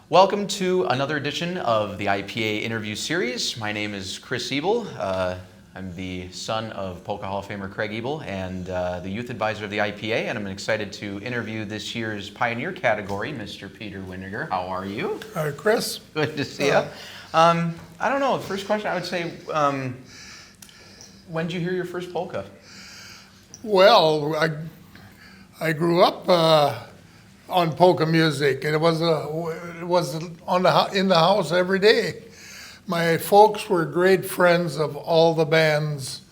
Welcome to another edition of the IPA Interview Series. My name is Chris Ebel. I'm the son of Polka Hall of Famer Craig Ebel and the youth advisor of the IPA, and I'm excited to interview this year's Pioneer category, Mr. Peter Wendinger. How are you? Hi, Chris. Good to see you. I don't know, the first question I would say, when did you hear your first polka? Well, I grew up on polka music, and it was in the house every day. My folks were great friends of all the bands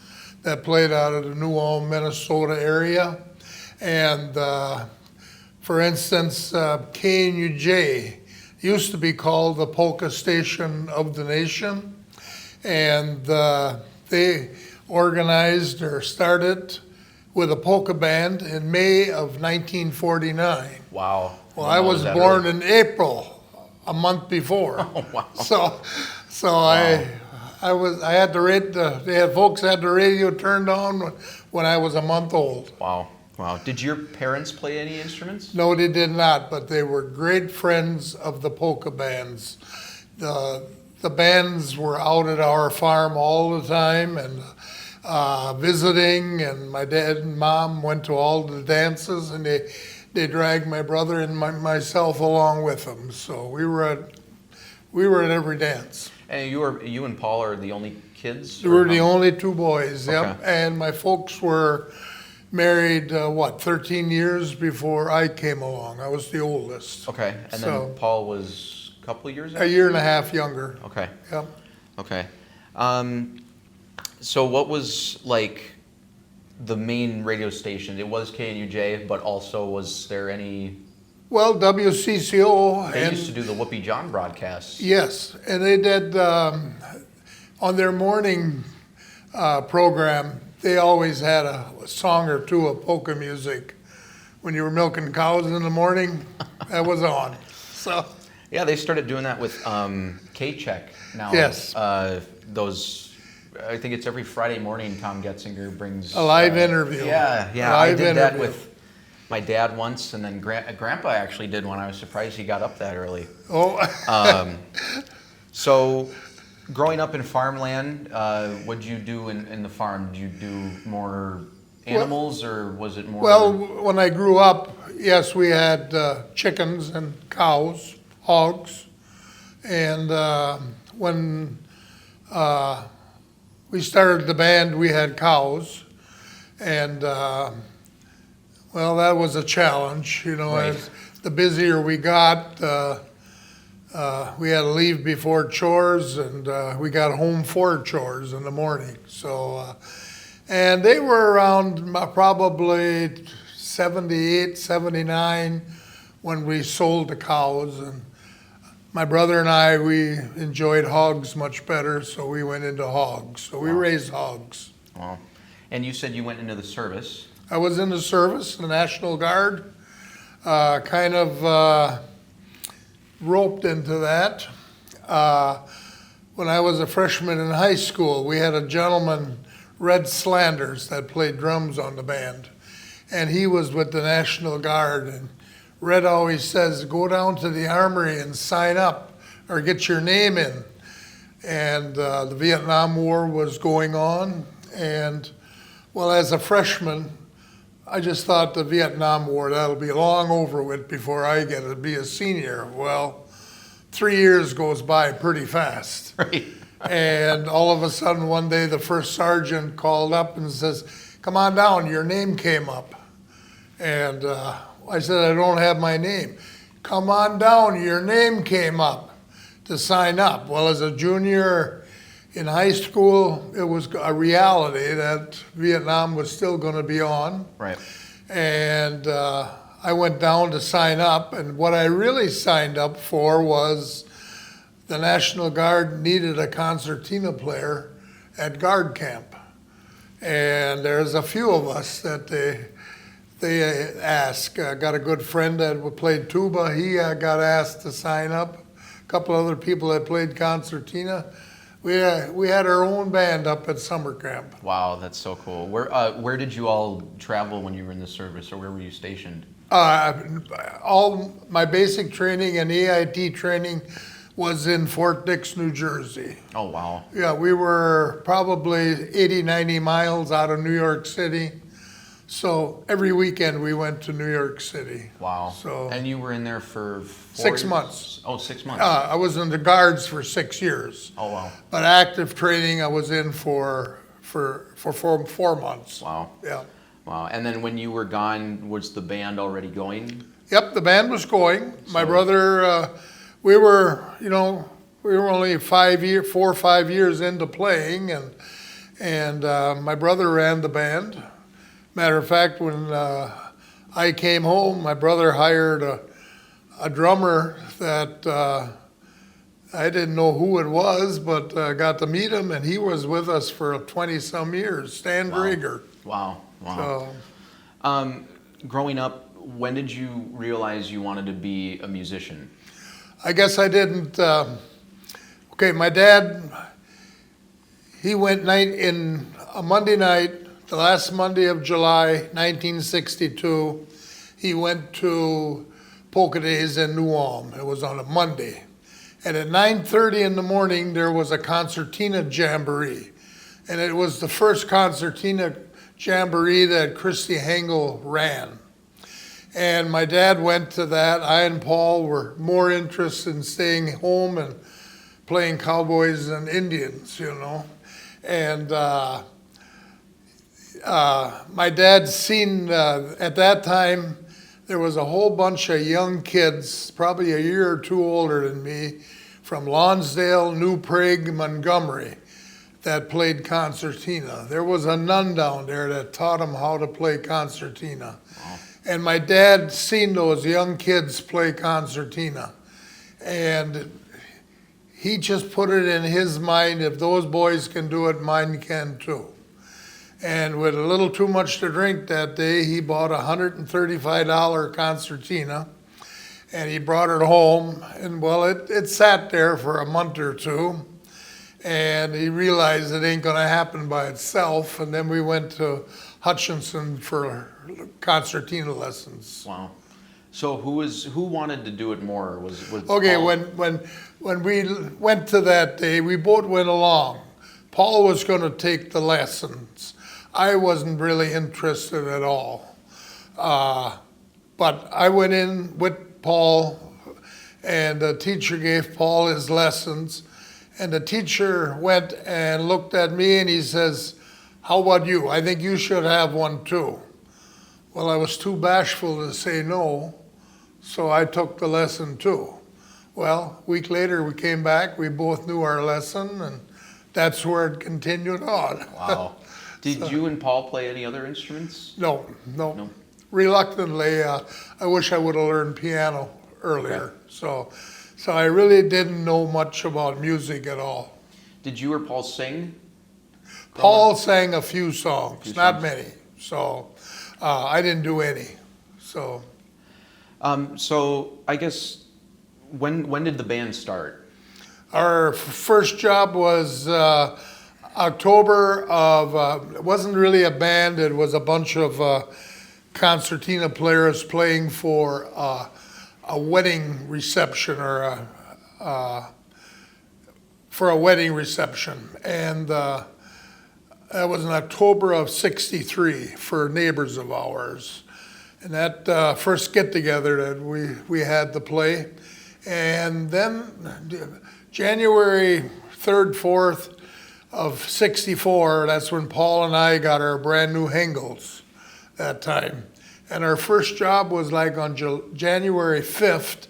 that played out of the New Ulm, Minnesota area. And for instance, KNUJ used to be called the Polka Station of the Nation. And they organized or started with a polka band in May of 1949. Wow. Well, I was born in April, a month before. Oh, wow. So wow. I had the folks had the radio turned on when I was a month old. Wow. Wow. Did your parents play any instruments? No, they did not, but they were great friends of the polka bands. The bands were out at our farm all the time and visiting, and my dad and mom went to all the dances, and they dragged my brother and myself along with them. So we were at every dance. And you and Paul are the only kids? We were the only two boys, okay. Yep. And my folks were married, 13 years before I came along. I was the oldest. Okay, and then Paul was a couple of years a year and a half younger. Okay. Yep. Okay. So what was like the main radio station? It was KNUJ, but also was there any? Well, WCCO. They used to do the Whoopi John broadcasts. Yes, and they did on their morning program. They always had a song or two of polka music. When you were milking cows in the morning, that was on. So. Yeah, they started doing that with K-Check now. Yes. I think it's every Friday morning. Tom Getzinger brings a live interview. Yeah. I did that with my dad once, and then Grandpa actually did one. I was surprised he got up that early. Oh. So, growing up in farmland, what did you do in the farm? Did you do more animals, or was it more? Well, when I grew up, yes, we had chickens and cows, hogs, and when we started the band, we had cows, and well, that was a challenge, you know. Right. As the busier we got, we had to leave before chores, and we got home for chores in the morning. So, and they were around probably 78, 79 when we sold the cows, and my brother and I, we enjoyed hogs much better, so we went into hogs. So we raised hogs. Wow. And you said you went into the service. I was in the service, the National Guard, kind of roped into that. When I was a freshman in high school, we had a gentleman, Red Slanders, that played drums on the band. And he was with the National Guard, and Red always says, go down to the armory and sign up or get your name in. And the Vietnam War was going on. And, well, as a freshman, I just thought the Vietnam War, that'll be long over with before I get to be a senior. Well, 3 years goes by pretty fast. Right. And all of a sudden, one day, the first sergeant called up and says, come on down, your name came up. And I said, I don't have my name. Come on down, your name came up to sign up. Well, as a junior in high school, it was a reality that Vietnam was still going to be on. Right. And I went down to sign up, and what I really signed up for was the National Guard needed a concertina player at guard camp. And there's a few of us that they asked. I got a good friend that played tuba. He got asked to sign up. A couple other people that played concertina. We had our own band up at summer camp. Wow, that's so cool. Where did you all travel when you were in the service, or where were you stationed? All my basic training and EIT training was in Fort Dix, New Jersey. Oh, wow. Yeah, we were probably 80, 90 miles out of New York City. So every weekend we went to New York City. Wow. So And you were in there for 6 years? months. Oh, 6 months. I was in the Guards for 6 years. Oh, wow. But active training I was in for 4 months. Wow. Yeah. Wow. And then when you were gone, was the band already going? Yep, the band was going. My So- brother, we were only 4 or 5 years into playing, and my brother ran the band. Matter of fact, when I came home, my brother hired a drummer that I didn't know who it was, but got to meet him, and he was with us for 20-some years, Stan Drager. Wow. Wow. So, Growing up, when did you realize you wanted to be a musician? I guess I didn't. Okay, my dad, he went in a Monday night, the last Monday of July, 1962. He went to Polka Days in New Ulm. It was on a Monday. And at 9:30 in the morning, there was a concertina jamboree. And it was the first concertina jamboree that Christy Hengel ran. And my dad went to that. I and Paul were more interested in staying home and playing cowboys and Indians, you know. And my dad seen, at that time, there was a whole bunch of young kids, probably a year or two older than me, from Lonsdale, New Prague, Montgomery, that played concertina. There was a nun down there that taught them how to play concertina. Wow. And my dad seen those young kids play concertina. And he just put it in his mind, if those boys can do it, mine can too. And with a little too much to drink that day, he bought a $135 concertina, and he brought it home. And well, it sat there for a month or two, and he realized it ain't gonna happen by itself. And then we went to Hutchinson for concertina lessons. Wow. So who wanted to do it more? Was Okay, Paul? when we went to that day, we both went along. Paul was going to take the lessons. I wasn't really interested at all. But I went in with Paul, and the teacher gave Paul his lessons. And the teacher went and looked at me, and he says, "How about you? I think you should have one too." Well, I was too bashful to say no, so I took the lesson too. Well, a week later we came back, we both knew our lesson, and that's where it continued on. Wow. Did you and Paul play any other instruments? No. No. Reluctantly, I wish I would have learned piano earlier. So I really didn't know much about music at all. Did you or Paul sing? Paul sang a few songs, not songs. many. So I didn't do any. So So I guess when did the band start? our first job was October of, it wasn't really a band, it was a bunch of concertina players playing for a wedding reception or for a wedding reception. And that was in October of '63 for neighbors of ours. And that first get-together that we had to play. And then January 3rd, 4th of '64, that's when Paul and I got our brand new Hengels that time. And our first job was like on January 5th,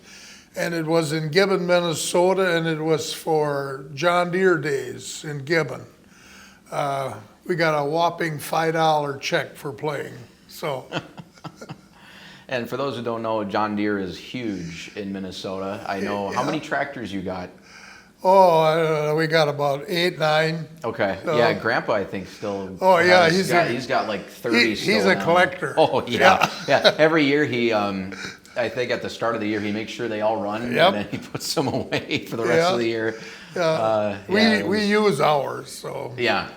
and it was in Gibbon, Minnesota, and it was for John Deere Days in Gibbon. We got a whopping $5 check for playing, so. And for those who don't know, John Deere is huge in Minnesota. I know. How many tractors you got? Oh, I don't know, we got about 8, 9. Okay. So- Yeah, Grandpa, I think still. Oh, yeah, he's he's got like 30. He's still a now. collector. Oh yeah, yeah. Every year he, I think at the start of the year he makes sure they all run, Yep. and then he puts them away for the rest of the year. Yeah. Yeah, it We was- use ours, so. Yeah.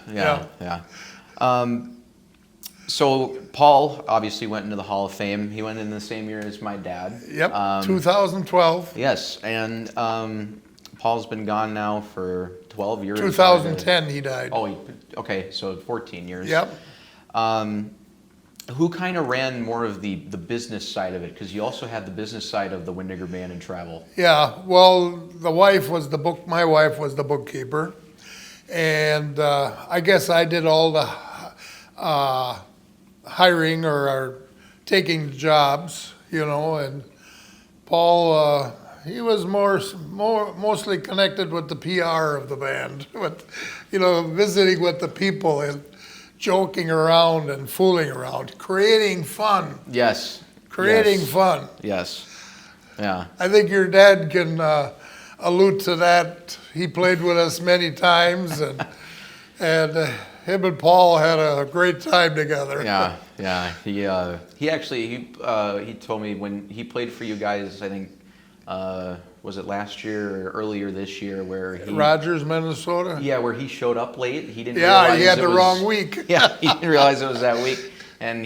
So Paul obviously went into the Hall of Fame. He went in the same year as my dad. Yep, 2012. Yes, and Paul's been gone now for 12 years. 2010 he died. Oh, okay, so 14 years. Yep. Who kind of ran more of the business side of it? Because you also had the business side of the Wendinger Band and travel. Yeah, well, my wife was the bookkeeper, and I guess I did all the hiring or taking jobs, and Paul, he was mostly connected with the PR of the band, with, visiting with the people and joking around and fooling around, creating fun. Yes. Creating yes. fun. Yes. Yeah. I think your dad can allude to that. He played with us many times, and him and Paul had a great time together. Yeah. He actually he told me when he played for you guys, I think was it last year or earlier this year, where he Rogers, Minnesota. Yeah, where he showed up late. He didn't. Yeah, realize he had it the was, wrong week. Yeah, he didn't realize it was that week, and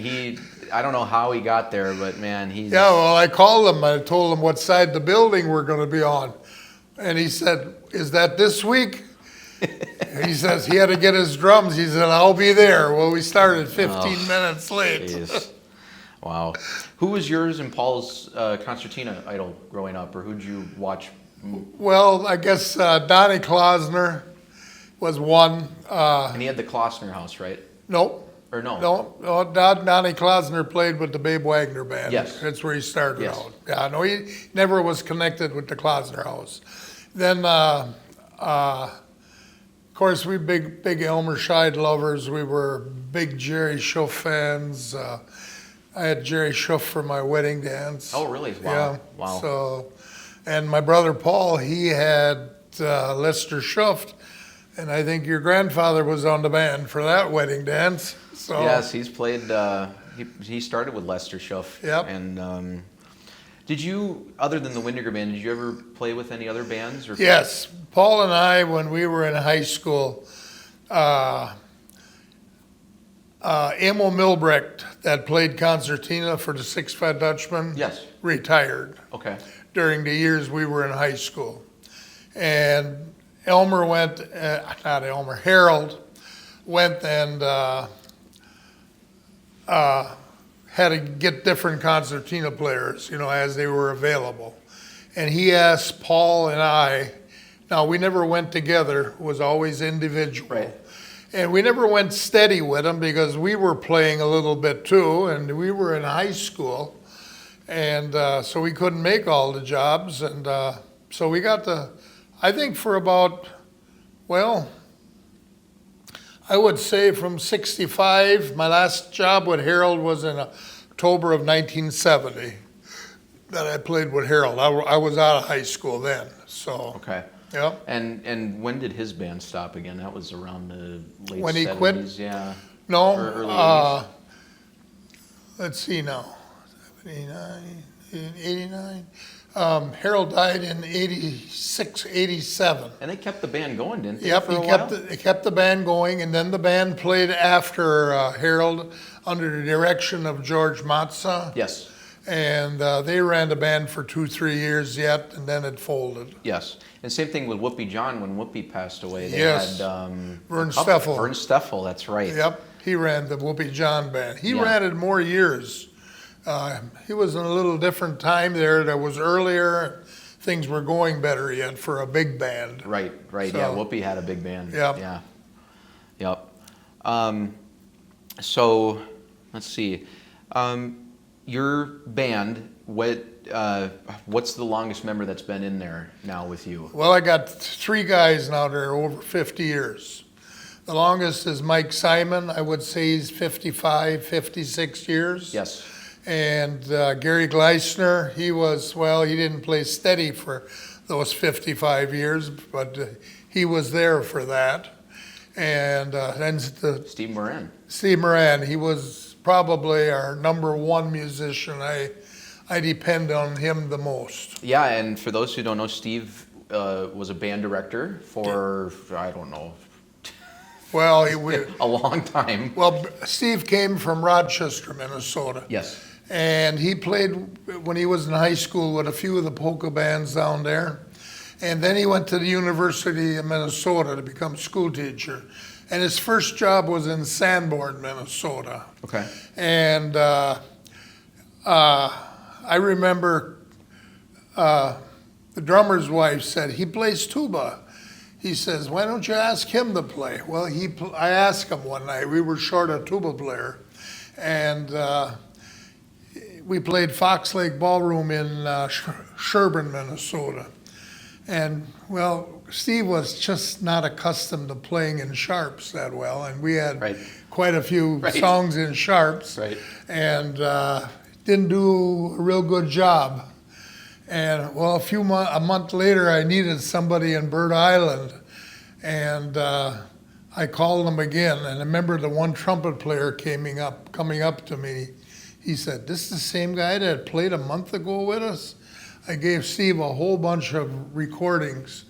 I don't know how he got there, but man, he's. Yeah, well, I called him. I told him what side the building we're going to be on, and he said, "Is that this week?" He says he had to get his drums. He said, "I'll be there." Well, we started 15 minutes late. Jeez. Wow. Who was yours and Paul's concertina idol growing up, or who'd you watch? Well, I guess Donnie Klausner was one. And he had the Klossner House, right? Nope. Or no? No, Donnie Klausner played with the Babe Wagner Band. Yes. That's where he started Yes. out. Yeah, no, he never was connected with the Klausner House. Then, of course, we big Elmer Scheid lovers. We were big Jerry Schuff fans. I had Jerry Schuff for my wedding dance. Oh, really? Wow. Yeah. Wow. So, and my brother Paul, he had Lester Schuff, and I think your grandfather was on the band for that wedding dance. So Yes, he's played. He started with Lester Schuff. Yep. And did you, other than the Wendinger Band, did you ever play with any other bands? Or? Yes, Paul and I, when we were in high school, Emil Milbrecht, that played concertina for the Six Fat Dutchman, Yes. retired Okay. during the years we were in high school. And Harold went and had to get different concertina players, as they were available. And he asked Paul and I, now we never went together, it was always individual. Right. And we never went steady with him because we were playing a little bit too, and we were in high school. And so we couldn't make all the jobs. And so we got I think for about, well, I would say from 65, my last job with Harold was in October of 1970 that I played with Harold. I was out of high school then, so. Okay. Yeah. And when did his band stop again? That was around the late When he 70s, quit? yeah. No, Or early 80s. let's see now, 79, 89. Harold died in 86, 87. And they kept the band going, didn't they? Yep, for a he while? kept the band going, and then the band played after Harold under the direction of George Matza. Yes. And they ran the band for 2-3 years yet, and then it folded. Yes. And same thing with Whoopi John when Whoopi passed away. They Yes. had Vern Steffel. Vern Steffel, that's right. Yep, he ran the Whoopi John band. He Yeah. ran it more years. He was in a little different time there. That was earlier. Things were going better yet for a big band. Right. So- Yeah, Whoopi had a big band. Yep. Yeah. Yep. So, let's see. Your band, what's the longest member that's been in there now with you? Well, I got 3 guys now that are over 50 years. The longest is Mike Simon. I would say he's 55, 56 years. Yes. And Gary Gleisner, he didn't play steady for those 55 years, but he was there for that. And then Steve Moran. Steve Moran, he was probably our number 1 musician. I depend on him the most. Yeah, and for those who don't know, Steve was a band director for, I don't know, Well, A long time. well, Steve came from Rochester, Minnesota. Yes. And he played when he was in high school with a few of the polka bands down there. And then he went to the University of Minnesota to become school teacher. And his first job was in Sanborn, Minnesota. Okay. And I remember the drummer's wife said, he plays tuba. He says, why don't you ask him to play? Well, I asked him one night. We were short a tuba player. And we played Fox Lake Ballroom in Sherburne, Minnesota. And, well, Steve was just not accustomed to playing in sharps that well. And we had Right. quite a few Right. songs in sharps. Right. And didn't do a real good job. And well, a month later, I needed somebody in Bird Island, and I called him again. And I remember the one trumpet player coming up to me. He said, "This is the same guy that played a month ago with us." I gave Steve a whole bunch of recordings,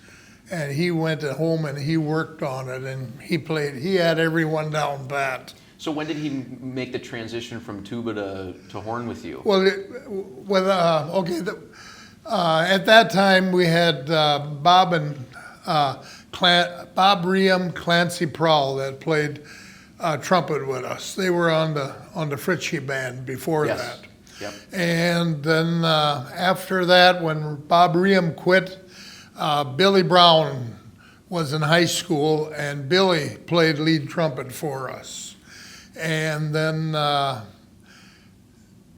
and he went at home and he worked on it, and he played. He had everyone down pat. So when did he make the transition from tuba to horn with you? Well, at that time we had Bob Riem, Clancy Prowl that played trumpet with us. They were on the Fritchie band before Yes. that. Yep. And then after that, when Bob Riem quit, Billy Brown was in high school, and Billy played lead trumpet for us. And then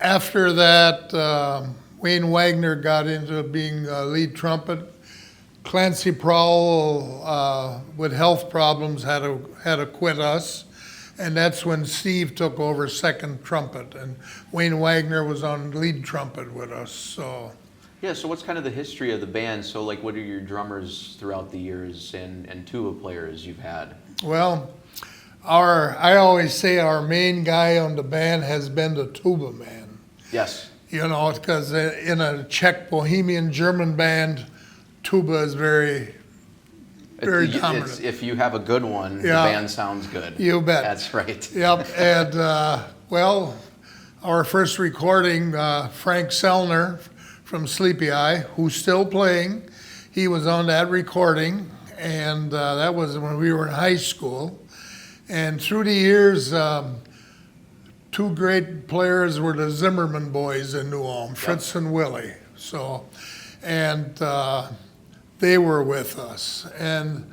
after that, Wayne Wagner got into being lead trumpet. Clancy Prowl, with health problems, had to quit us, and that's when Steve took over second trumpet, and Wayne Wagner was on lead trumpet with us. So Yeah, so what's kind of the history of the band? So like what are your drummers throughout the years and tuba players you've had? well, I always say our main guy on the band has been the tuba man. Yes. You know, because in a Czech Bohemian German band, tuba is very dominant. If you have a good one, the Yeah. band sounds good. You bet. That's right. Yep, and well, our first recording, Frank Sellner from Sleepy Eye, who's still playing, he was on that recording, and that was when we were in high school. And through the years, two great players were the Zimmerman boys in New Ulm, Fritz and Willie. So, and they were with us. And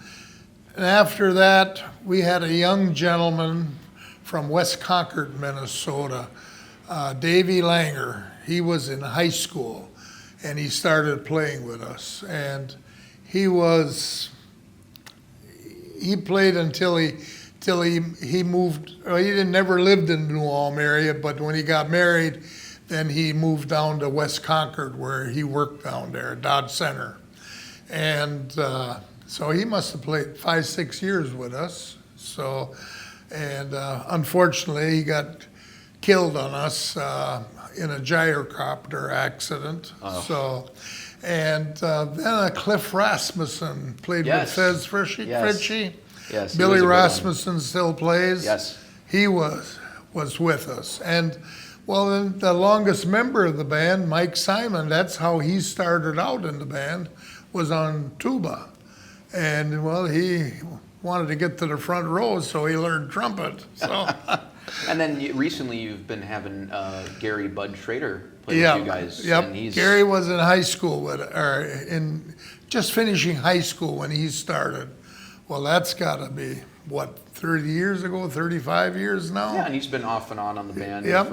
after that, we had a young gentleman from West Concord, Minnesota, Davey Langer. He was in high school, and he started playing with us. And he played until he moved. He never lived in the New Ulm area, but when he got married, then he moved down to West Concord, where he worked down there, Dodge Center. And so he must have played 5-6 years with us. So, and unfortunately, he got killed on us in a gyrocopter accident. Oh. So, and then Cliff Rasmussen played Yes. with Fez Fritchie. Yes. he Billy was a good one. Rasmussen still plays. Yes. He was with us. And well, then the longest member of the band, Mike Simon, that's how he started out in the band, was on tuba. And well, he wanted to get to the front row, so he learned trumpet. So And then recently you've been having Gary Bud Schrader play with you guys. Yep. And he's, Gary was in high school just finishing high school when he started. Well, that's got to be, what, 30 years ago, 35 years now? Yeah, and he's been off and on the band. Yep.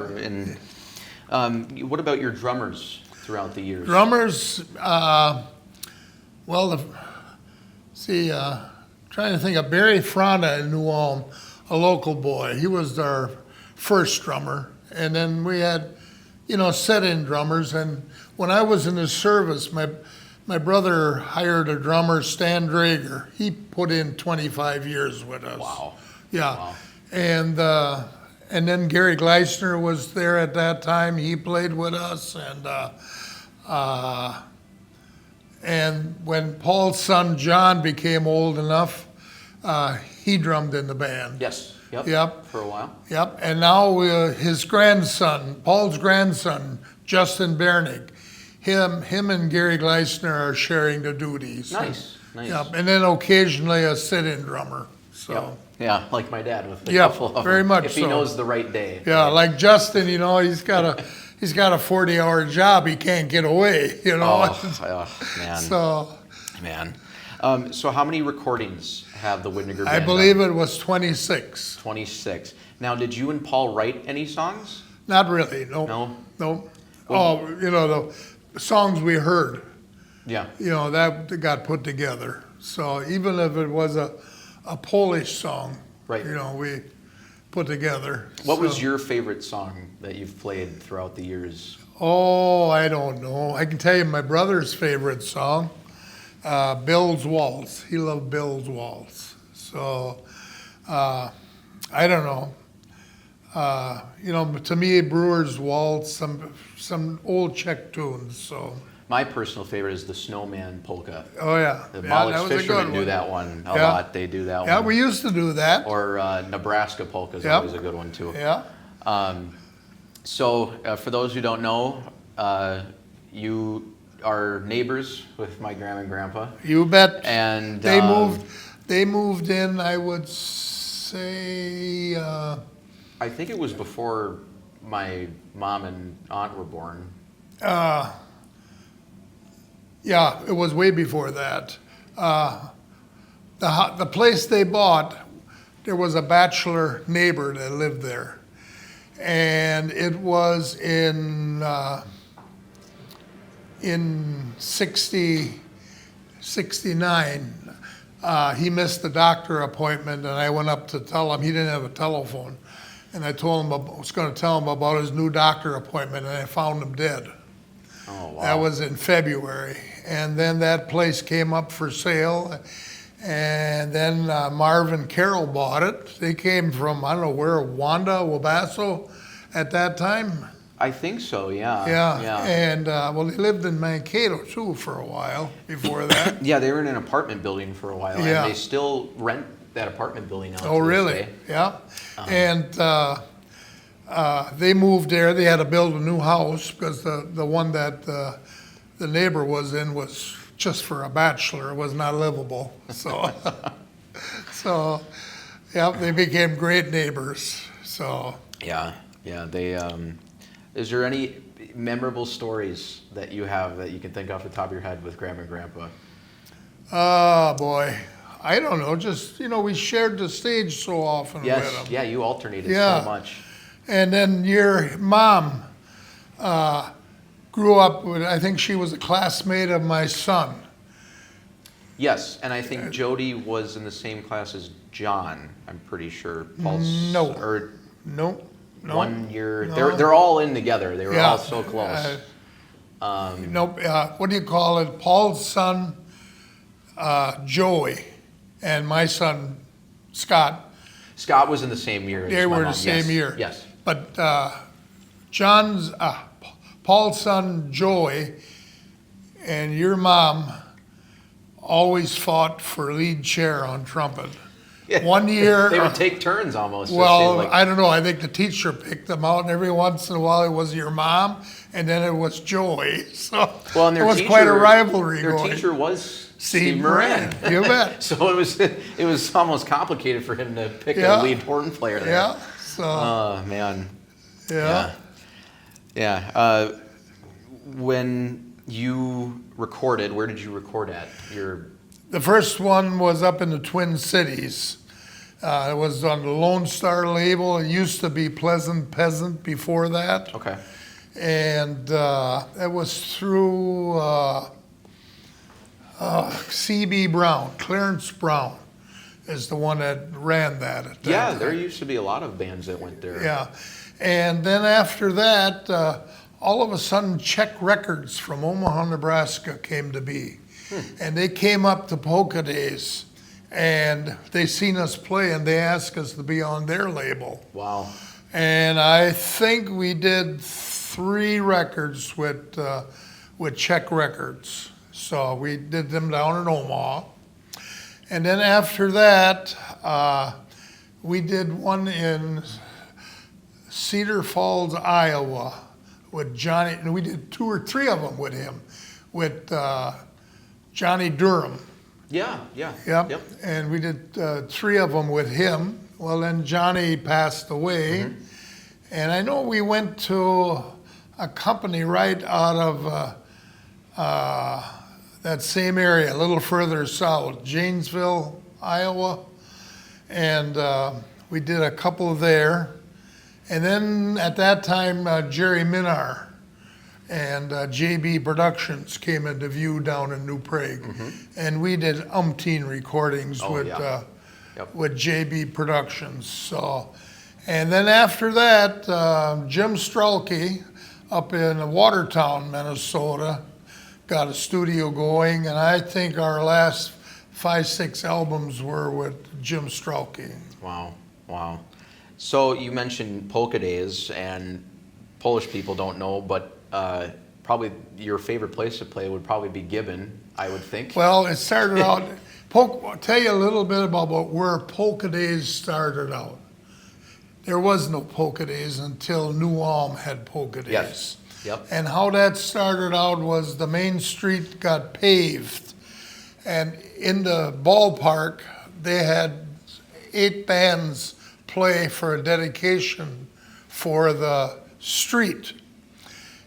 What about your drummers throughout the years? Drummers, trying to think of Barry Frana in New Ulm, a local boy. He was our first drummer. And then we had, set-in drummers. And when I was in the service, my brother hired a drummer, Stan Drager. He put in 25 years with us. Wow. Yeah. Wow. And then Gary Gleisner was there at that time. He played with us. And when Paul's son John became old enough, he drummed in the band. Yes. Yep. Yep. For a while. Yep. And now his grandson, Paul's grandson, Justin Bernick, him and Gary Gleisner are sharing the duties. Nice. Nice. Yep. And then occasionally a sit-in drummer. So. Yep. Yeah, like my dad with a Yep, couple of very them, much if he so. knows the right day. Yeah, right? like Justin, he's got a 40-hour job. He can't get away. Man. So Man. So how many recordings have the Wendinger band I believe done? it was 26. 26. Now, did you and Paul write any songs? Not really. No. No? No. The songs we heard. Yeah. That got put together. So even if it was a Polish song, Right. we put together. What was So- your favorite song that you've played throughout the years? Oh, I don't know. I can tell you my brother's favorite song, Bill's Waltz. He loved Bill's Waltz. So, I don't know. To me, Brewer's Waltz, some old Czech tunes. So, My personal favorite is the Snowman Polka. oh yeah, The yeah, Mollix that was a Fishermen good do one. that one a Yeah. lot. They do that Yeah, one. we used to do that. Or Nebraska Polka is Yep. always a good one too. Yeah. So for those who don't know, you are neighbors with my grandma and grandpa. You bet. And They moved in, I would say, I think it was before my mom and aunt were born. yeah, it was way before that. The place they bought, there was a bachelor neighbor that lived there. And it was in 69. He missed the doctor appointment, and I went up to tell him. He didn't have a telephone. And I told him I was going to tell him about his new doctor appointment, and I found him dead. Oh, wow. That was in February. And then that place came up for sale. And then Marvin Carroll bought it. They came from, I don't know where, Wanda, Wabasso at that time. I think so, yeah. Yeah. And, they lived in Mankato, too, for a while before that. Yeah, they were in an apartment building for a while, Yeah. and they still rent that apartment building out. Oh, to this really? day. Yeah. And they moved there. They had to build a new house because the one that the neighbor was in was just for a bachelor. It was not livable. So, they became great neighbors. So, Yeah. They. Is there any memorable stories that you have that you can think off the top of your head with Grandma and Grandpa? oh boy, I don't know. Just we shared the stage so often with Yes. them. Yeah, you alternated Yeah. so much. And then your mom grew up with, I think she was a classmate of my son. Yes, and I think Jody was in the same class as John. I'm pretty sure. Paul's No. or No. 1 year. No. They're all in together. They were Yeah. all so close. Nope. What do you call it? Paul's son, Joey, and my son, Scott. Scott was in the same year. As They my were mom. the same Yes. year. Yes. But Paul's son, Joey, and your mom always fought for lead chair on trumpet. Yeah. One year. They would take turns almost. it Well, seemed like. I don't know. I think the teacher picked them out, and every once in a while it was your mom, and then it was Joey. So Well, and their it was teacher, quite a rivalry Their going. teacher was Steve Moran. You bet. So it was almost complicated for him to pick Yeah. a lead horn player there. Yeah. So Oh man. yeah. Yeah. When you recorded, where did you record at? The first one was up in the Twin Cities. It was on the Lone Star label. It used to be Pleasant Peasant before that. Okay. And it was through C.B. Brown. Clarence Brown is the one that ran that at that Yeah, time. there used to be a lot of bands that went there. Yeah. And then after that, all of a sudden, Czech Records from Omaha, Nebraska came to be. And they came up to Polka Days, and they seen us play, and they asked us to be on their label. Wow. And I think we did 3 records with Czech Records. So we did them down in Omaha. And then after that, we did one in Cedar Falls, Iowa with Johnny, and we did 2 or 3 of them with him, with Johnny Durham. Yeah. Yep. And we did 3 of them with him. Well, then Johnny passed away. And I know we went to a company right out of that same area, a little further south, Janesville, Iowa. And we did a couple there. And then at that time, Jerry Minar and JB Productions came into view down in New Prague. And we did umpteen recordings with JB Productions. So, and then after that, Jim Strelke up in Watertown, Minnesota, got a studio going, and I think our last 5, 6 albums were with Jim Strelke. Wow. So you mentioned polka days, and Polish people don't know, but probably your favorite place to play would probably be Gibbon, I would think. Well, it started out, I'll tell you a little bit about where polka days started out. There was no polka days until New Ulm had polka days. Yes. Yep. And how that started out was the main street got paved, and in the ballpark they had 8 bands play for a dedication for the street.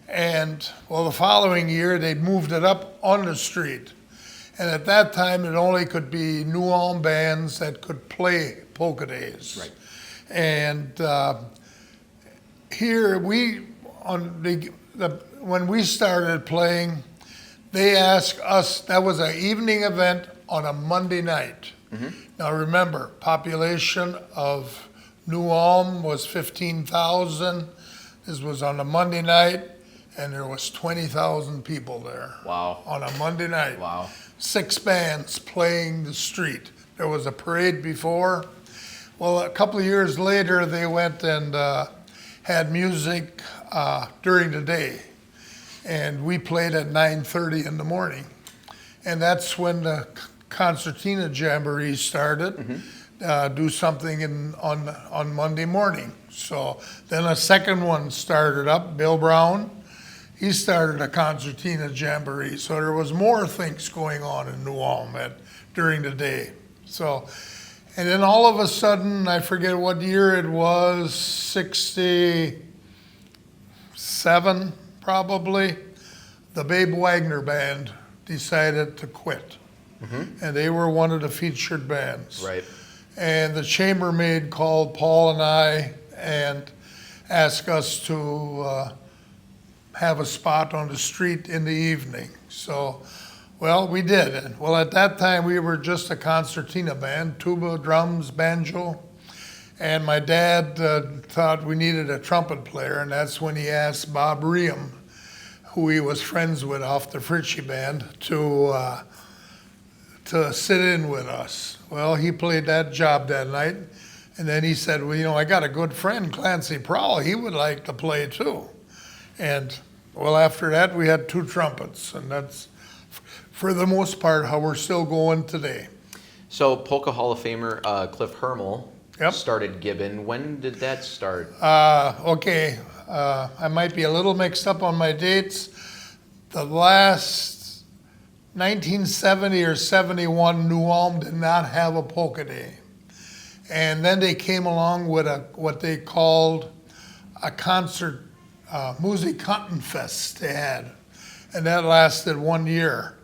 And well, the following year they moved it up on the street. And at that time it only could be New Ulm bands that could play polka days. Right. And here when we started playing, they asked us, that was an evening event on a Monday night. Now remember, population of New Ulm was 15,000. This was on a Monday night, and there was 20,000 people there. Wow. On a Monday night. Wow. 6 bands playing the street. There was a parade before. Well, a couple of years later, they went and had music during the day. And we played at 9:30 in the morning. And that's when the Concertina Jamboree started. Do something on Monday morning. So then a second one started up, Bill Brown. He started a Concertina Jamboree. So there was more things going on in New Ulm during the day. So, and then all of a sudden, I forget what year it was, 67 probably, the Babe Wagner Band decided to quit. And they were one of the featured bands. Right. And the chambermaid called Paul and I and asked us to have a spot on the street in the evening. So, well, we did. And, well, at that time, we were just a concertina band, tuba, drums, banjo. And my dad thought we needed a trumpet player, and that's when he asked Bob Riem, who he was friends with off the Fritchie Band, to sit in with us. Well, he played that job that night, and then he said, well, I got a good friend, Clancy Prowl, he would like to play too. And, well, after that, we had 2 trumpets, and that's, for the most part, how we're still going today. So Polka Hall of Famer Cliff Hermel Yep. started Gibbon. When did that start? Okay, I might be a little mixed up on my dates. The last 1970 or 71, New Ulm did not have a polka day. And then they came along with what they called a concert, Musikantenfest they had. And that lasted 1 year.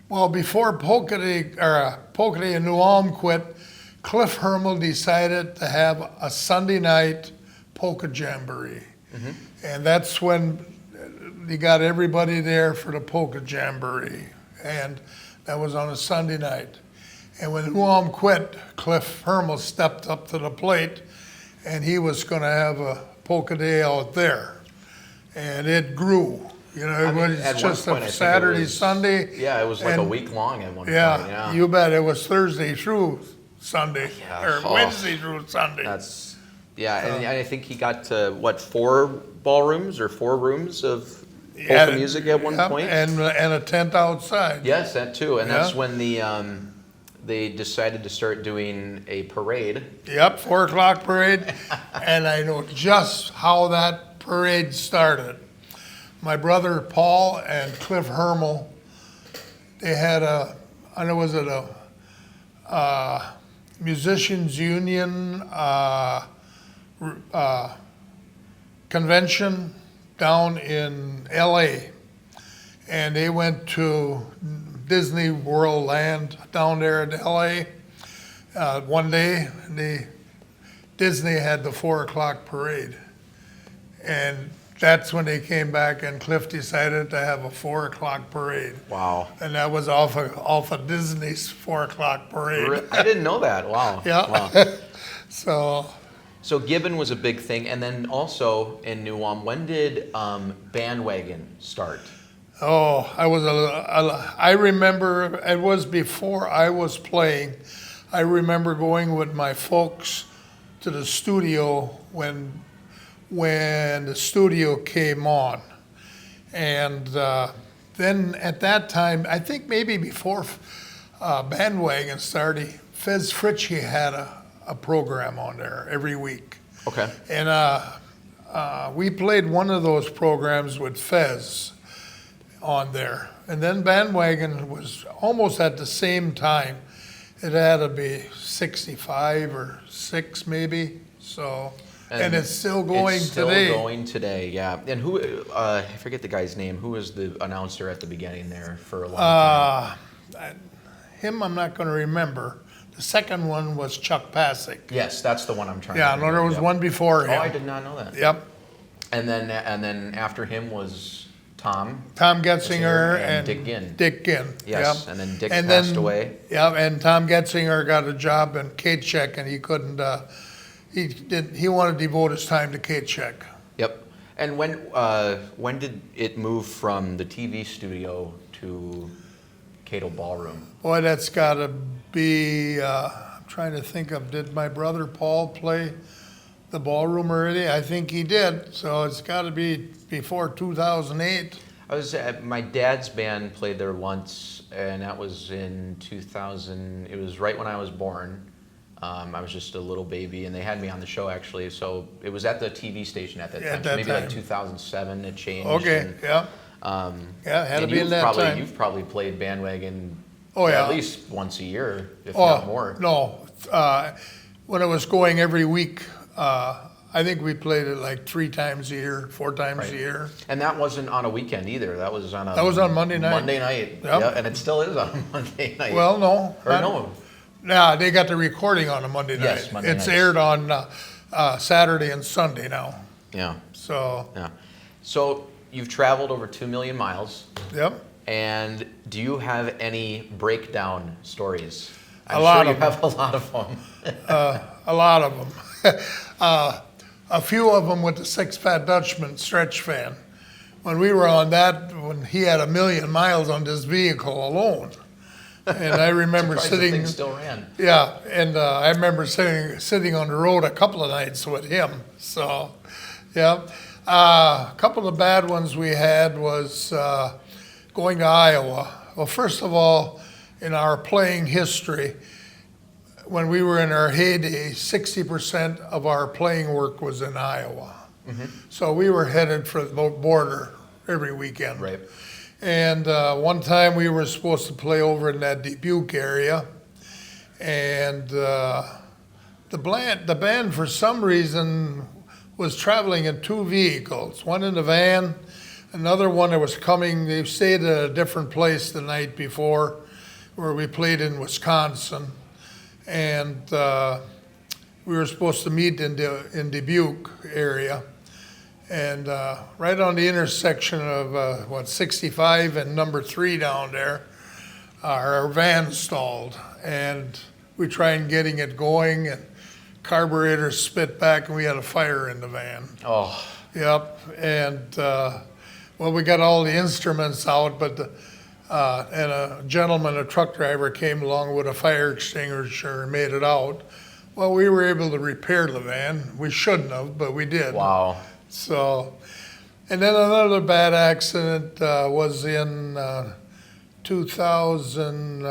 Well, before Polka Day in New Ulm quit, Cliff Hermel decided to have a Sunday night polka jamboree. And that's when he got everybody there for the polka jamboree. And that was on a Sunday night. And when New Ulm quit, Cliff Hermel stepped up to the plate, and he was going to have a polka day out there. And it grew. It was just a Saturday, Sunday. Yeah, it was like a week long at one point. Yeah, you bet. It was Thursday through Sunday, or Oh. Wednesday through Sunday. And I think he got to, 4 ballrooms or 4 rooms of polka music at one point? And a tent outside. Yes, that too. And that's Yeah. when they decided to start doing a parade. Yep, 4 o'clock parade. And I know just how that parade started. My brother Paul and Cliff Hermel, they had I know, was it a musicians union convention down in LA. And they went to Disney World Land down there in LA. One day, Disney had the 4 o'clock parade. And that's when they came back and Cliff decided to have a 4 o'clock parade. Wow. And that was off of Disney's 4 o'clock parade. I didn't know that. Wow. Yeah. Wow. So So Gibbon was a big thing. And then also in New Ulm, when did Bandwagon start? oh, I remember it was before I was playing. I remember going with my folks to the studio when the studio came on. And then at that time, I think maybe before Bandwagon started, Fez Fritchie had a program on there every week. Okay. And we played one of those programs with Fez on there. And then Bandwagon was almost at the same time. It had to be 65 or 6 maybe. So, and it's still going today. It's still going today, yeah. And who, I forget the guy's name, who was the announcer at the beginning there for a long time? Him I'm not going to remember. The second one was Chuck Pasick. Yes, that's the one I'm trying to Yeah, remember. no, there was one before him. Oh, I did not know that. Yep. And then after him was Tom Getzinger and Dick Ginn. Dick Ginn. Yes, yep. and then Dick passed away. Yeah, and Tom Getzinger got a job in K-Check, and he couldn't. He wanted to devote his time to K-Check. Yep. And when did it move from the TV studio to Cato Ballroom? Boy, that's got to be. I'm trying to think of. Did my brother Paul play the ballroom already? I think he did. So it's got to be before 2008. My dad's band played there once, and that was in 2000. It was right when I was born. I was just a little baby, and they had me on the show actually. So it was at the TV station at that time. At So that maybe time. like 2007 it changed. Okay. Yeah. Yeah, it had to be in that time. You've probably played Bandwagon. Oh, yeah. At least once a year, if not more. No. When it was going every week, I think we played it like 3 times a year, 4 times Right. a year. And that wasn't on a weekend either. That was on Monday night. Monday night. Yep. Yeah, and it still is on Monday night. Well, no. Or no. Nah, they got the recording on a Monday night. Yes, Monday it's nights. aired on Saturday and Sunday now. Yeah. So, Yeah. So you've traveled over 2 million miles. yep. And do you have any breakdown stories? I'm A lot sure you of them. have a lot of them. A lot of them. A few of them with the Six Fat Dutchman stretch fan. When we were on that, when he had 1 million miles on this vehicle alone. And I remember Surprised the sitting, thing still ran. yeah, and I remember sitting on the road a couple of nights with him. So, yeah. A couple of bad ones we had was going to Iowa. Well, first of all, in our playing history, when we were in our heyday, 60% of our playing work was in Iowa. Mm-hmm. So we were headed for the border every weekend. Right. And one time we were supposed to play over in that Dubuque area, and the band for some reason was traveling in 2 vehicles, one in the van, another one that was coming. They stayed at a different place the night before, where we played in Wisconsin, and we were supposed to meet in Dubuque area. And right on the intersection of 65 and number 3 down there, our van stalled, and we tried getting it going, and carburetor spit back, and we had a fire in the van. Oh, Yep, and well, we got all the instruments out, but and a gentleman, a truck driver, came along with a fire extinguisher and made it out. Well, we were able to repair the van. We shouldn't have, but we did. wow. So, and then another bad accident was in 2000.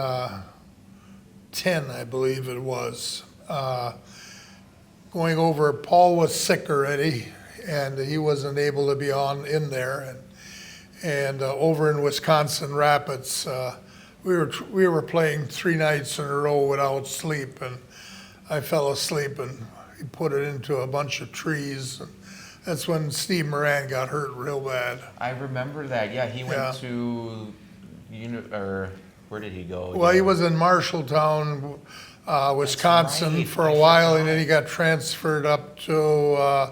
10, I believe it was. Going over, Paul was sick already, and he wasn't able to be in there. And over in Wisconsin Rapids, we were playing 3 nights in a row without sleep, and I fell asleep and he put it into a bunch of trees. And that's when Steve Moran got hurt real bad. I remember that. Yeah, he went Yeah. to, or where did he go? Well, he was in Marshalltown, Wisconsin right. for I a while, forgot. and then he got transferred up to,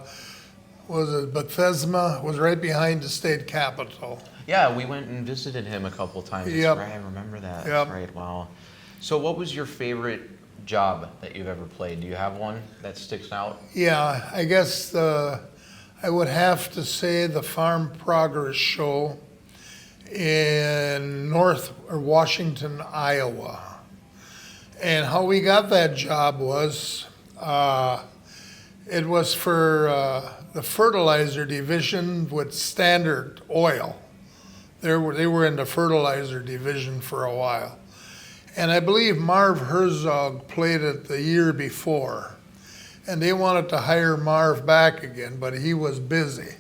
was it Bethesda? It was right behind the state capitol. Yeah, we went and visited him a couple times. That's Yep. right, I remember that. Yep. That's right, wow. So what was your favorite job that you've ever played? Do you have one that sticks out? Yeah, I guess I would have to say the Farm Progress Show in Washington, Iowa. And how we got that job was, it was for the fertilizer division with Standard Oil. They were in the fertilizer division for a while. And I believe Marv Herzog played it the year before. And they wanted to hire Marv back again, but he was busy.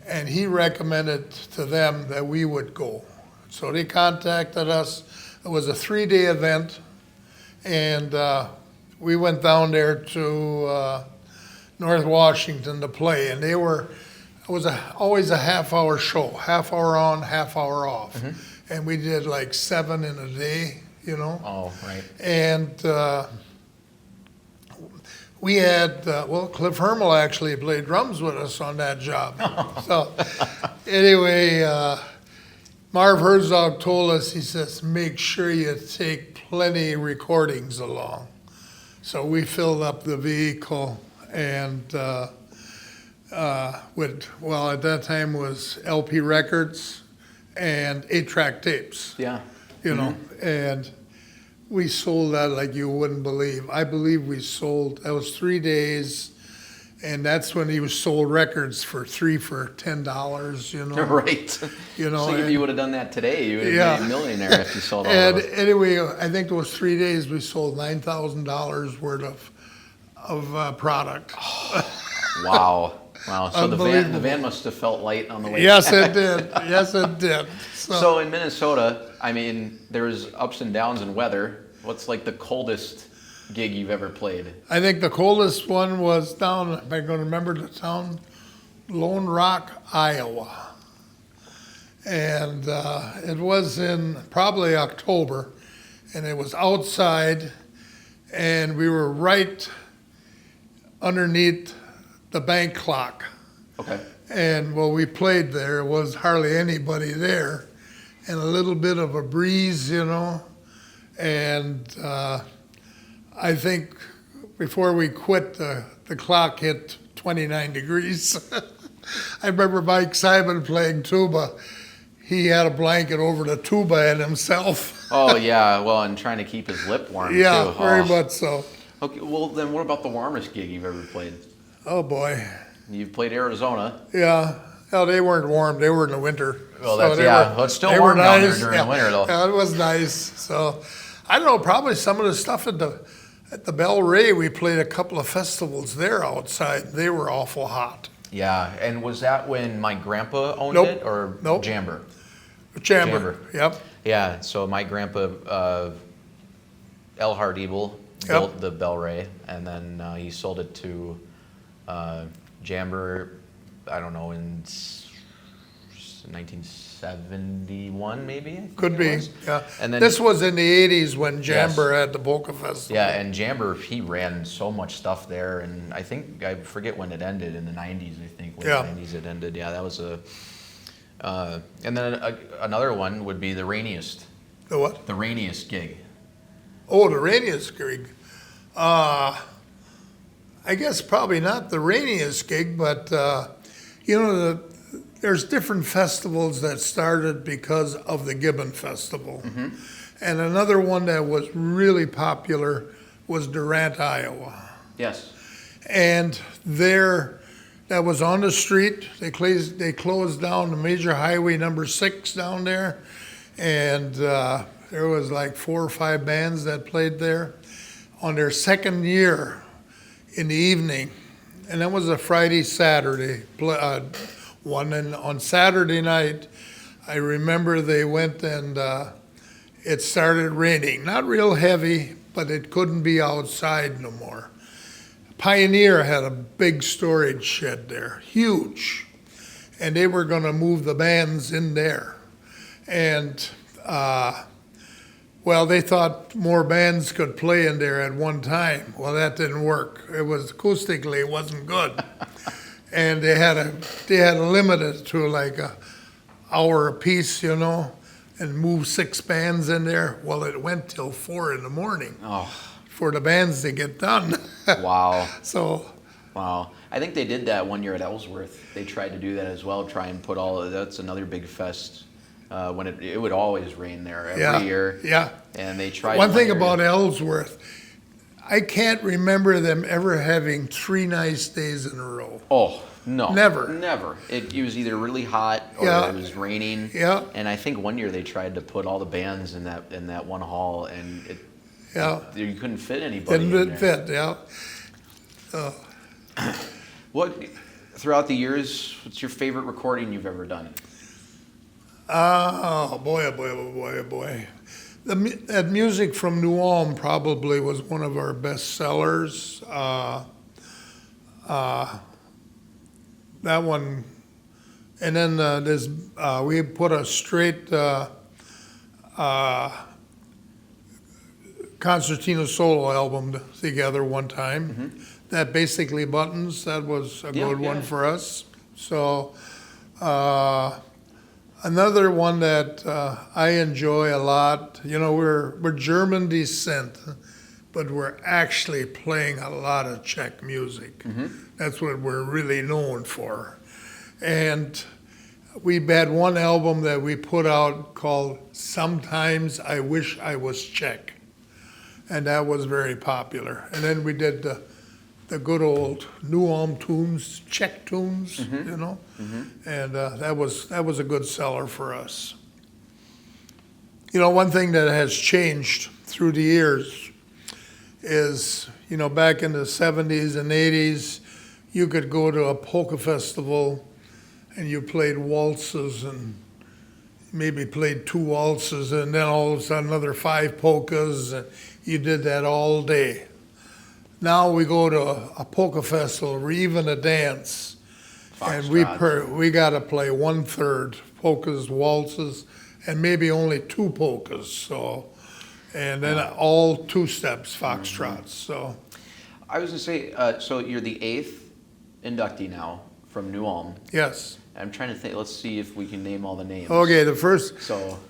And he recommended to them that we would go. So they contacted us. It was a 3-day event. And we went down there to North Washington to play. And it was always a half-hour show, half hour on, half hour off. Mm-hmm. And we did like 7 in a day, you know. Oh, right. And we had, Cliff Hermel actually played drums with us on that job. So anyway, Marv Herzog told us, he says, make sure you take plenty of recordings along. So we filled up the vehicle and at that time was LP records and 8-track tapes, Yeah. you know, and we sold that like you wouldn't believe. I believe we sold, that was 3 days, and that's when he was sold records for $10, you know. Right. You know, So if and- you would have done that today, you would have Yeah. been a millionaire if you sold all And those. anyway, I think it was 3 days, we sold $9,000 worth of product. Wow. Wow. So the Unbelievable. van must have felt light on the way. Yes, it did. Yes, it did. So in Minnesota, I mean, there's ups and downs in weather. What's like the coldest gig you've ever played? I think the coldest one was down, if I'm going to remember the town, Lone Rock, Iowa. And it was in probably October, and it was outside, and we were right underneath the bank clock. Okay. And we played there, was hardly anybody there, and a little bit of a breeze, you know. And I think before we quit, the clock hit 29 degrees. I remember Mike Simon playing tuba. He had a blanket over the tuba and himself. Oh yeah, well, and trying to keep his lip warm Yeah, too. very Oh. much so. Okay, well then, what about the warmest gig you've ever played? Oh, boy. You've played Arizona. Yeah. No, they weren't warm. They were in the winter. Well, So that's they yeah. were- Well, it's still they warm were down there nice. during the winter, though. Yeah, it was nice. So, I don't know, probably some of the stuff at the Bell Ray, we played a couple of festivals there outside. They were awful hot. Yeah, and was that when my grandpa owned Nope. it, or Nope. Jamber? Chamber. Yep. Yeah. So my grandpa, Elhard Ebel, built the Bell Ray, and then he sold it to Jamber. I don't know, in 1971 maybe. I think Could it be. was. Yeah. And then This was in the 80s when Yes. Jamber had the Boca Festival. yeah, and Jamber, he ran so much stuff there, and I think I forget when it ended, in the 90s. I think when Yeah. the 90s it ended. Yeah, that was a. And then another one would be the rainiest. The what? The rainiest gig. Oh, the rainiest gig. I guess probably not the rainiest gig, but there's different festivals that started because of the Gibbon Festival. Mm-hmm. And another one that was really popular was Durant, Iowa. Yes. And that was on the street. They closed down the major highway number 6 down there. And there was like 4 or 5 bands that played there. On their second year in the evening, and that was a Friday, Saturday one. And on Saturday night, I remember they went and it started raining. Not real heavy, but it couldn't be outside no more. Pioneer had a big storage shed there, huge. And they were going to move the bands in there. And, well, they thought more bands could play in there at one time. Well, that didn't work. It was acoustically, it wasn't good. And they had to limit it to like a hour apiece, you know, and move 6 bands in there. Well, it went till 4 in the morning for the bands to get done. Wow. So, wow. I think they did that one year at Ellsworth. They tried to do that as well, try and put that's another big fest. When it would always rain there every year. Yeah. And they tried. One thing about Ellsworth, I can't remember them ever having 3 nice days in a row. Oh, no. Never. It was either really hot or it was raining. Yeah. And I think one year they tried to put all the bands in that one hall, and you couldn't fit anybody. Didn't fit, yeah. What, throughout the years, what's your favorite recording you've ever done? Oh, boy. That music from New Ulm probably was one of our best sellers. That one, and then we put a straight concertina solo album together one time. Mm-hmm. That basically Buttons, that was a good one for us. So, another one that I enjoy a lot, you know, we're German descent, but we're actually playing a lot of Czech music. Mm-hmm. That's what we're really known for. And we had one album that we put out called Sometimes I Wish I Was Czech. And that was very popular. And then we did the good old New Ulm tunes, Czech tunes, you know, and that was a good seller for us. You know, one thing that has changed through the years is, you know, back in the 70s and 80s, you could go to a polka festival and you played waltzes and maybe played 2 waltzes and then all of a sudden another 5 polkas, and you did that all day. Now we go to a polka festival or even a dance, and we got to play 1/3 polkas, waltzes, and maybe only 2 polkas. So, and then all 2 steps, foxtrots. So, I was gonna say, so you're the 8th inductee now from New Ulm. Yes. I'm trying to think. Let's see if we can name all the names. Okay, the first. So.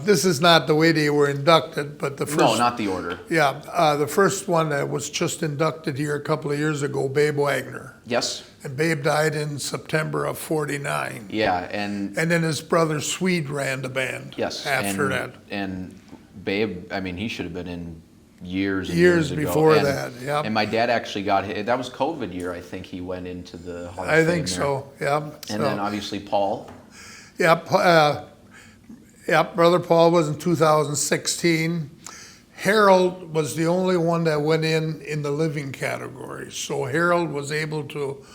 This is not the way they were inducted, but the first. No, not the order. Yeah, the first one that was just inducted here a couple of years ago, Babe Wagner. Yes. And Babe died in September of '49. Yeah, and then his brother Swede ran the band. Yes. After that. And Babe, I mean, he should have been in years before ago. that. Yeah. And my dad actually got hit. That was COVID year. I think he went into the Hall of Fame. I think so. Yeah. And then obviously Paul. Yeah. Brother Paul was in 2016. Harold was the only one that went in the living category. So Harold was able to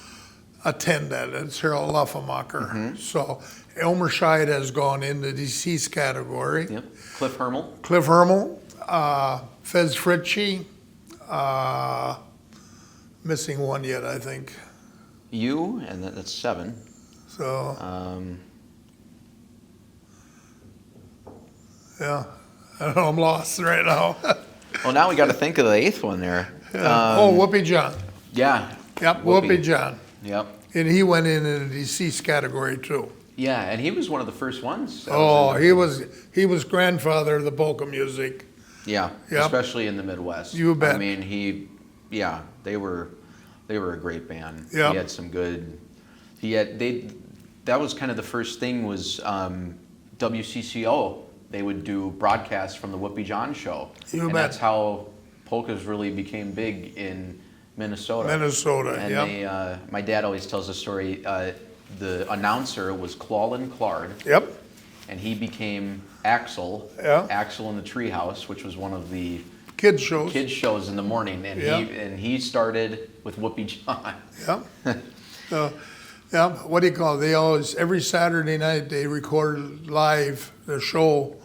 attend that. It's Harold Luffemacher. Mm-hmm. So Elmer Scheid has gone in the deceased category. Yep. Cliff Hermel, Fez Fritchie, missing one yet, I think. You, and that's 7. So. Yeah, I don't know, I'm lost right now. Well, now we got to think of the 8th one there. Whoopi John. Yeah. Yep, Whoopi John. Yep. And he went in the deceased category too. Yeah, and he was one of the first ones. He was grandfather of the polka music. Yeah, yep. Especially in the Midwest. You bet. I mean, they were a great band. Yep. He had some good. That was kind of the first thing was WCCO. They would do broadcasts from the Whoopi John show. You bet. That's how polkas really became big in Minnesota. And yep. My dad always tells the story. The announcer was Clawlin Clark. Yep. And he became Axel. Yeah. Axel in the Treehouse, which was one of the Kids shows. kids shows in the morning, and Yeah. he started with Whoopi John. Yeah. Yeah, what do you call it? They always, every Saturday night, they record live the show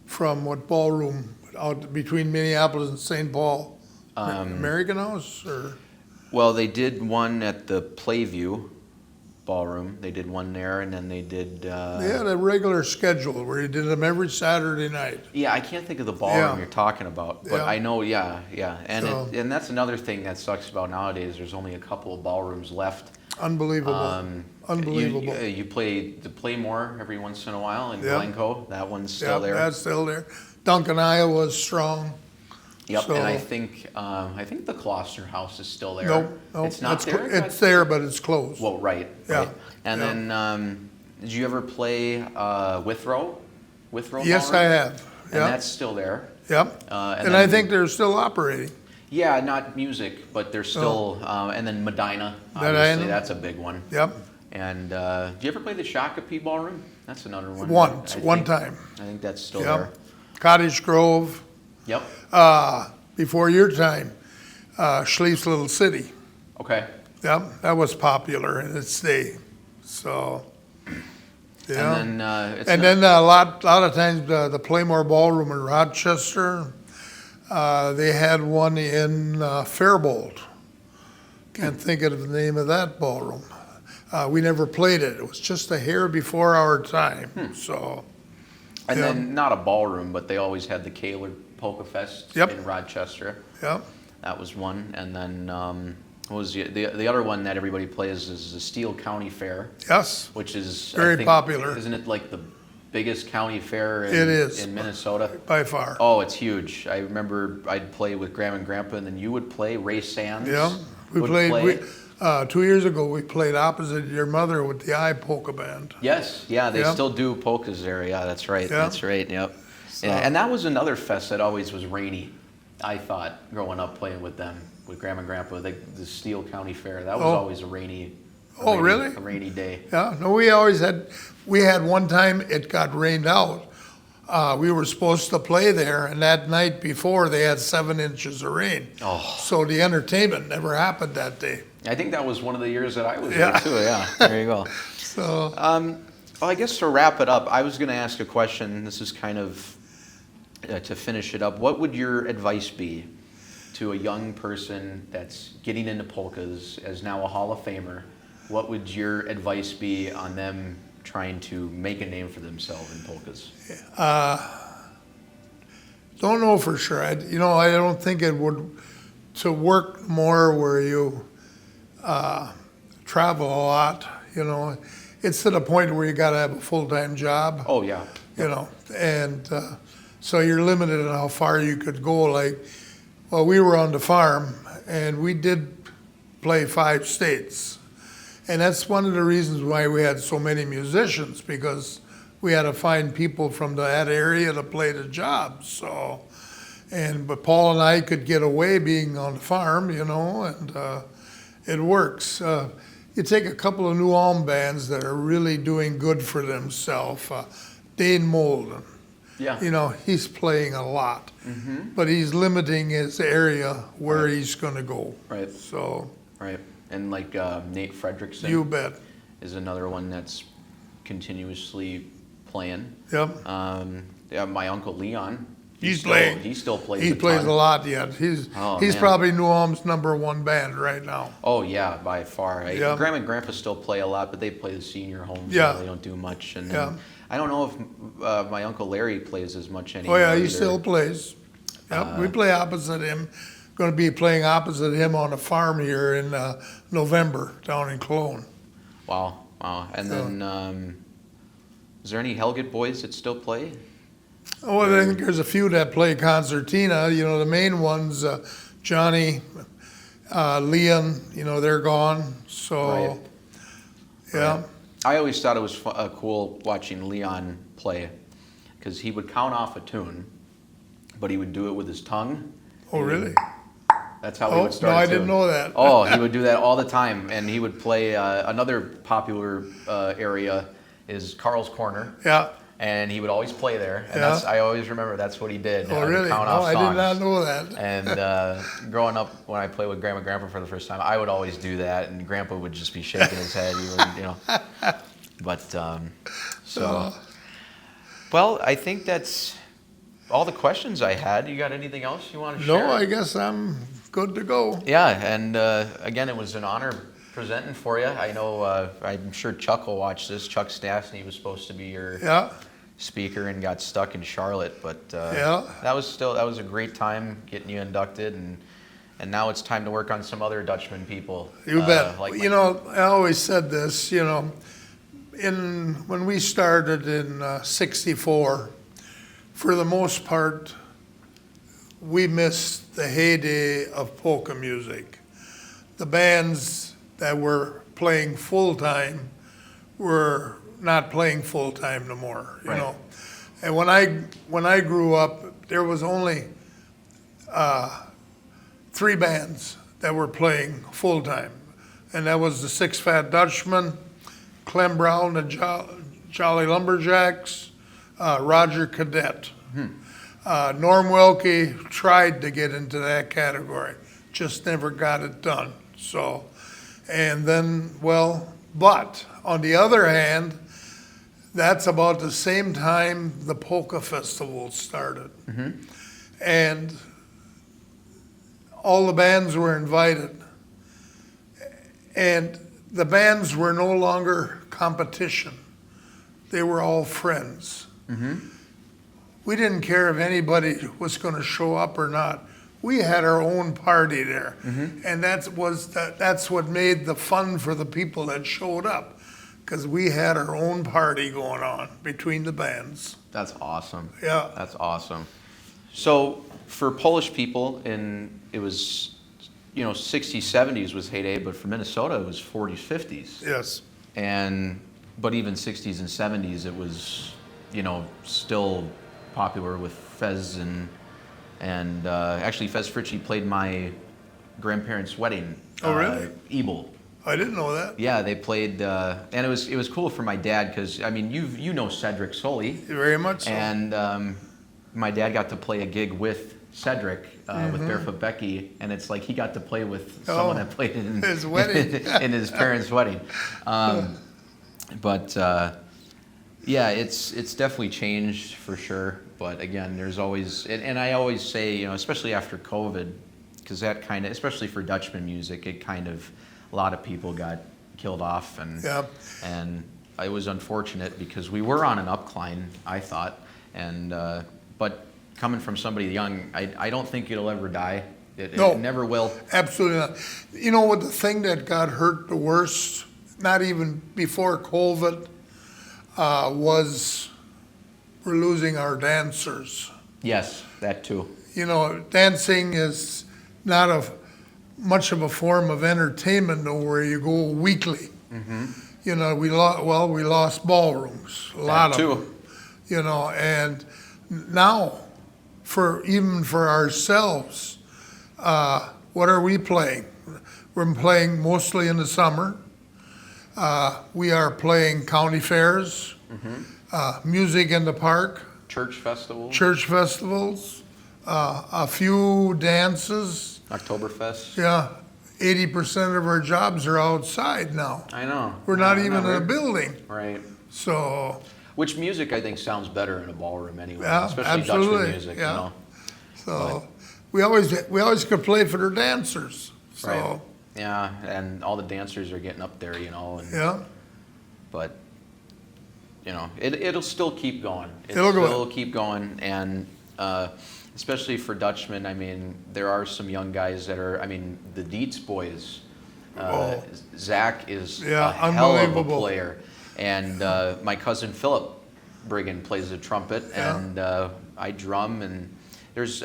from what ballroom out between Minneapolis and St. Paul? American House or? Well, they did one at the Playview Ballroom. They did one there, and then they did. They had a regular schedule where you did them every Saturday night. Yeah, I can't think of the ballroom you're talking about, but Yeah. I know. Yeah, and So- and that's another thing that sucks about nowadays. There's only a couple of ballrooms left. Unbelievable. Unbelievable. You play the Playmore every once in a while in Yeah. Glencoe. That one's still Yeah, there. that's still there. Duncan, Iowa is strong. Yep, so- and I think the Gloucester House is still there. Nope, It's not there. It's there, but it's closed. Well, right. Yeah, Right. And yeah. then, did you ever play Withrow? Withrow Yes, Ballroom? I have. And Yeah, that's still there. yep. and And I then- think they're still operating. Yeah, not music, but they're still. And then Medina, obviously, Medina. that's a big one. Yep. And do you ever play the Shakopee Ballroom? That's another one. Once, I one think- time. I think that's still Yep. there. Cottage Grove. Yep. Before your time, Schlieff's Little City. Okay. Yep, that was popular in its day. So, yeah. And then it's And not- then a lot of times the Playmore Ballroom in Rochester, they had one in Faribault. Can't think of the name of that ballroom. We never played it. It was just a hair before our time. So, And yeah. then not a ballroom, but they always had the Kaler Polka Fest Yep. in Rochester. yeah. That was one. And then what was the other one that everybody plays is the Steele County Fair, Yes, which is Very I think, popular. Isn't it like the biggest county fair It is. in Minnesota? by far. Oh, it's huge. I remember I'd play with Grandma and Grandpa, and then you would play. Ray Sands. Yeah, we would played. play. 2 years ago, we played opposite your mother with the I Polka Band. Yes, yeah, they Yeah. still do polkas there. Yeah, that's right. Yeah. That's right. Yep. Yeah, and that was another fest that always was rainy. I thought growing up playing with them, with Grandma and Grandpa, the Steele County Fair. That was Oh. always a rainy. Oh, really? A rainy day. Yeah, no, we had one time it got rained out. We were supposed to play there, and that night before they had 7 inches of rain. Oh. So the entertainment never happened that day. I think that was one of the years that I was Yeah. there too. Yeah. There you go. So, Well, I guess to wrap it up, I was going to ask a question. This is kind of to finish it up. What would your advice be to a young person that's getting into polkas as now a Hall of Famer? What would your advice be on them trying to make a name for themselves in polkas? don't know for sure. I don't think it would, to work more where you travel a lot, it's to the point where you got to have a full-time job. Oh, yeah. And so you're limited on how far you could go. We were on the farm, and we did play 5 states. And that's one of the reasons why we had so many musicians, because we had to find people from that area to play the job. So, but Paul and I could get away being on the farm, and it works. You take a couple of New Ulm bands that are really doing good for themselves. Dane Molden, Yeah. he's playing a lot, but he's limiting his area where he's going to go. Right. So, Right. And like Nate Fredrickson you bet. is another one that's continuously playing. Yep. Yeah, my uncle Leon. He's still- playing. He still plays. He plays ton. a lot yet. He's Oh, he's man. probably New Ulm's #1 band right now. Oh yeah, by far. Yeah. Grandma and Grandpa still play a lot, but they play the senior homes. Yeah. So they don't do much. And Yeah. I don't know if my uncle Larry plays as much anymore. Oh yeah, he either. still plays. Yep, we play opposite him. Going to be playing opposite him on a farm here in November down in Cologne. Wow, wow. And then, is there any Helget boys that still play? Oh, I think there's a few that play concertina. The main ones, Johnny, Leon. They're gone. So, Right. yeah. I always thought it was cool watching Leon play, because he would count off a tune, but he would do it with his tongue. Oh, really? That's how he Oh, would start. no, I a tune. didn't know that. Oh, he would do that all the time, and he would play another popular area is Carl's Corner. Yeah. and he would always play there. And Yeah. I always remember that's what he did. Oh, to really? count No, off I did songs. not know that. And growing up, when I played with Grandma and Grandpa for the first time, I would always do that, and Grandpa would just be shaking his head. He would, you know. But well, I think that's all the questions I had. You got anything else you want to share? No, I guess I'm good to go. Yeah, and again, it was an honor presenting for you. I know, I'm sure Chuck will watch this. Chuck Stastny was supposed to be your Yeah, speaker and got stuck in Charlotte, but Yeah. that was a great time getting you inducted, and now it's time to work on some other Dutchman people. you bet. Like You know, I always said this, you know, when we started in '64, for the most part, we missed the heyday of polka music. The bands that were playing full-time were not playing full-time no more, you Right. know. And when I grew up, there was only 3 bands that were playing full-time. And that was the Six Fat Dutchmen, Clem Brown, the Jolly Lumberjacks, Roger Cadet. Norm Welke tried to get into that category, just never got it done. So, and then, well, but on the other hand, that's about the same time the polka festival started. And all the bands were invited. And the bands were no longer competition. They were all friends. We didn't care if anybody was going to show up or not. We had our own party there. And that's what made the fun for the people that showed up, because we had our own party going on between the bands. That's awesome. Yeah. That's awesome. So for Polish people, it was, 60s, 70s was heyday, but for Minnesota it was 40s, 50s. Yes. But even 60s and 70s, it was, still popular with Fez and actually Fez Fritchie played my grandparents' wedding. Oh, really? Ebel. I didn't know that. Yeah, they played, and it was cool for my dad because you know Cedric Soley, Very much so. and my dad got to play a gig with Cedric with Barefoot Becky, and it's like he got to play with someone that played in his wedding. in his parents' wedding. But yeah, it's definitely changed for sure. But again, there's always, and I always say, especially after COVID, because that kind of, especially for Dutchman music, it kind of, a lot of people got killed off, and it was unfortunate because we were on an upcline, I thought, and but coming from somebody young, I don't think it'll ever die. It never will. Absolutely not. You know what, the thing that got hurt the worst, not even before COVID, was we're losing our dancers. Yes, that too. Dancing is not much of a form of entertainment though, where you go weekly. We lost ballrooms, a lot of them. And now, even for ourselves, what are we playing? We're playing mostly in the summer. We are playing county fairs, music in the park, Church festivals, a few dances. Oktoberfest. Yeah, 80% of our jobs are outside now. I know. We're not even in a building. Right. So. Which music I think sounds better in a ballroom anyway, Yeah, especially absolutely. Dutchman music. Yeah. So we always could play for their dancers. So. Right. Yeah, and all the dancers are getting up there, and Yeah. But it'll still keep going. It'll still keep going, and especially for Dutchmen, there are some young guys that are. The Dietz boys. Zach is a hell of a player, and my cousin Philip Brigham plays the trumpet, and I drum, and there's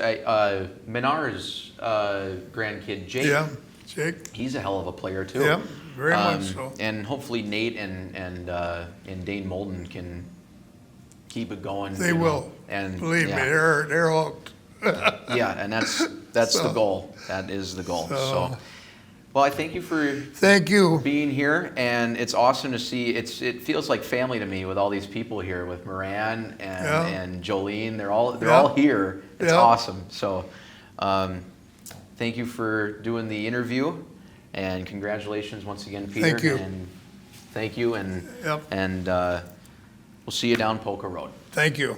Minar's grandkid Jake. Yeah, Jake. He's a hell of a player too. Yeah, very much so. And hopefully Nate and Dane Molden can keep it going. They will. And believe me, they're hooked. Yeah, and that's the goal. That is the goal. So, Well, I thank you for Thank you. being here, and it's awesome to see. It feels like family to me with all these people here, with Moran and Jolene. They're all here. It's awesome. So, thank you for doing the interview, and congratulations once again, Peter. Thank you. And thank you, and we'll see you down Polka Road. Thank you.